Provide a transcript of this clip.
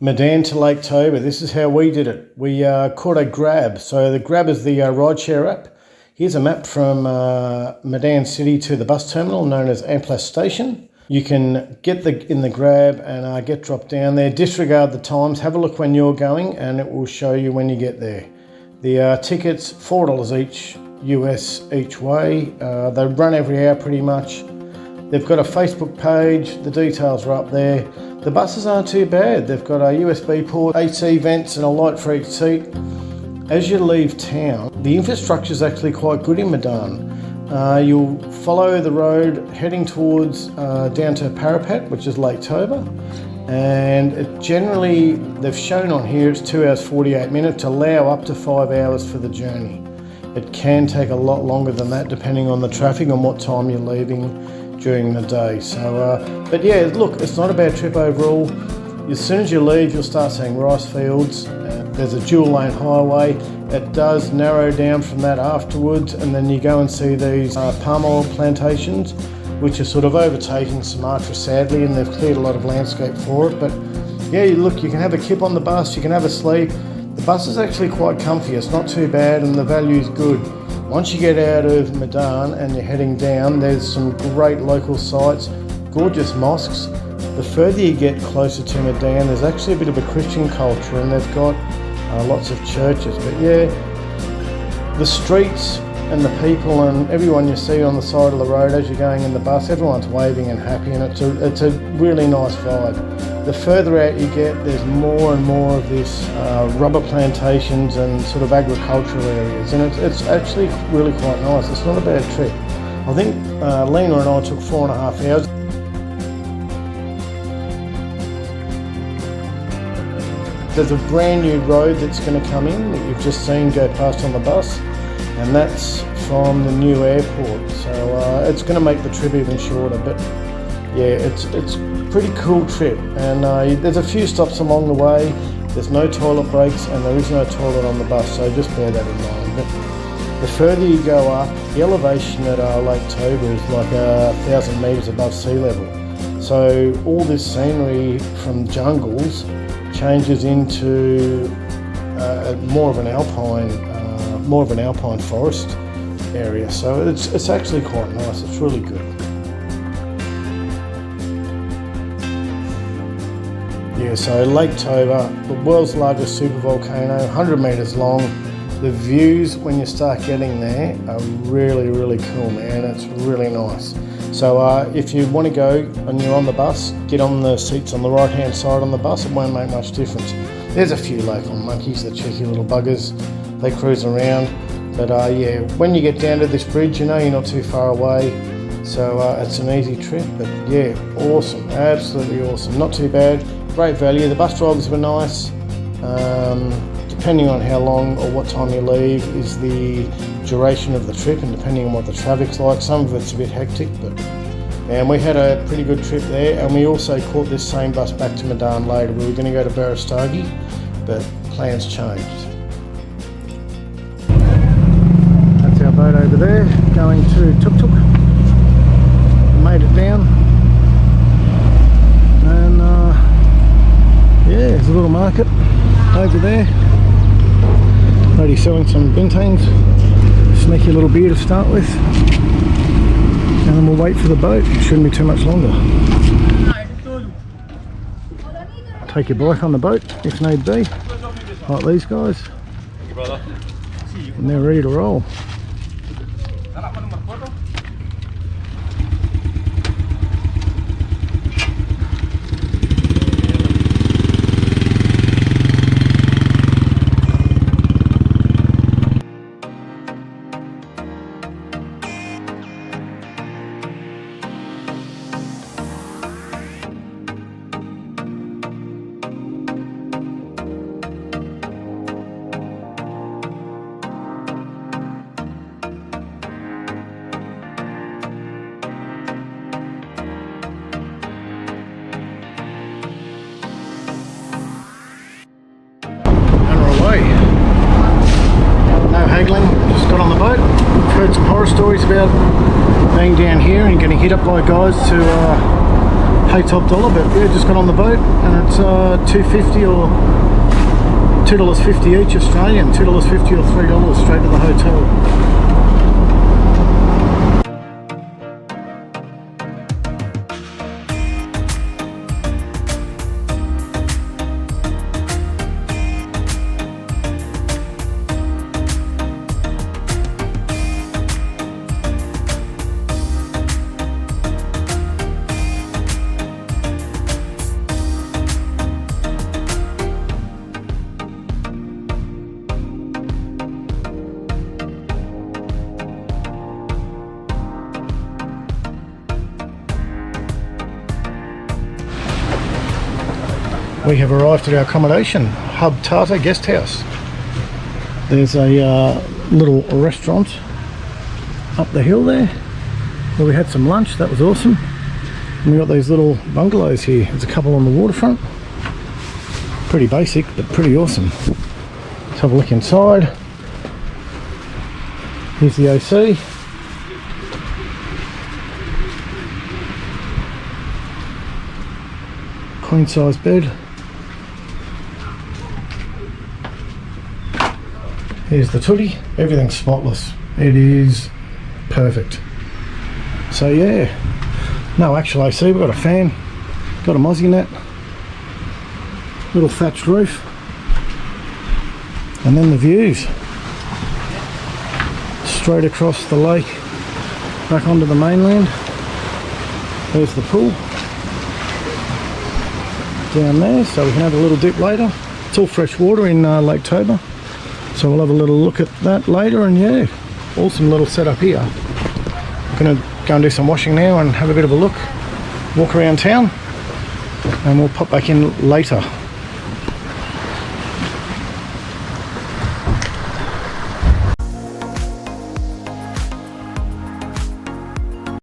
Medan to Lake Toba. This is how we did it. We caught a Grab. So the Grab is the rideshare app. Here's a map from Medan City to the bus terminal known as Amplas Station. You can get in the Grab and get dropped down there. Disregard the times. Have a look when you're going and it will show you when you get there. The tickets, $4 each, US each way. They run every hour pretty much. They've got a Facebook page. The details are up there. The buses aren't too bad. They've got a USB port, AC vents and a light for each seat. As you leave town, the infrastructure is actually quite good in Medan. You'll follow the road heading towards down to Parapat, which is Lake Toba. And it generally, they've shown on here, it's 2 hours 48 minutes, allow up to 5 hours for the journey. It can take a lot longer than that depending on the traffic and what time you're leaving during the day. So, but yeah, look, it's not a bad trip overall. As soon as you leave, you'll start seeing rice fields. There's a dual lane highway. It does narrow down from that afterwards, and then you go and see these palm oil plantations, which are sort of overtaking Sumatra sadly, and they've cleared a lot of landscape for it. But yeah, look, you can have a kip on the bus, you can have a sleep. The bus is actually quite comfy, it's not too bad, and the value is good. Once you get out of Medan and you're heading down, there's some great local sites, gorgeous mosques. The further you get closer to Medan, there's actually a bit of a Christian culture and they've got lots of churches. But yeah, the streets and the people and everyone you see on the side of the road as you're going in the bus, everyone's waving and happy, and it's a really nice vibe. The further out you get, there's more and more of this rubber plantations and sort of agricultural areas, and it's actually really quite nice. It's not a bad trip. I think Lena and I took 4.5 hours. There's a brand new road that's going to come in that you've just seen go past on the bus, and that's from the new airport. So it's going to make the trip even shorter. But yeah, it's a pretty cool trip, and there's a few stops along the way. There's no toilet breaks and there is no toilet on the bus, so just bear that in mind. But the further you go up, the elevation at Lake Toba is like 1,000 metres above sea level. So all this scenery from jungles changes into more of an alpine forest area. So it's actually quite nice. It's really good. Yeah, so Lake Toba, the world's largest supervolcano, 100 metres long. The views when you start getting there are really, really cool, man. It's really nice. So if you want to go and you're on the bus, get on the seats on the right-hand side on the bus. It won't make much difference. There's a few local monkeys, the cheeky little buggers. They cruise around. But yeah, when you get down to this bridge, you know you're not too far away. So it's an easy trip. But yeah, awesome. Absolutely awesome. Not too bad. Great value. The bus drivers were nice. Depending on how long or what time you leave is the duration of the trip, and depending on what the traffic's like, some of it's a bit hectic, but and we had a pretty good trip there. And we also caught this same bus back to Medan later. We were going to go to Barastagi, but plans changed. That's our boat over there going to Tuk Tuk. Made it down, and yeah, there's a little market over there. Lady selling some bintangs, sneaky little beer to start with, and then we'll wait for the boat. It shouldn't be too much longer. Take your bike on the boat if need be, like these guys, and they're ready to roll. No haggling, just got on the boat. I've heard some horror stories about being down here and getting hit up by guys to pay top dollar, but yeah, just got on the boat and it's $2.50 or $2.50 each Australian, $2.50 or $3 straight to the hotel. We have arrived at our accommodation, Hub Tata Guest House. There's a little restaurant up the hill there where we had some lunch. That was awesome. And we got these little bungalows here. There's a couple on the waterfront. Pretty basic, but pretty awesome. Let's have a look inside. Here's the AC. Queen size bed. Here's the tootie. Everything's spotless. It is perfect. So yeah, no actual AC. We've got a fan, got a mozzie net, little thatched roof, and then the views straight across the lake back onto the mainland. There's the pool down there, so we can have a little dip later. It's all fresh water in Lake Toba. So we'll have a little look at that later, and yeah, awesome little setup here. I'm going to go and do some washing now and have a bit of a look, walk around town, and we'll pop back in later.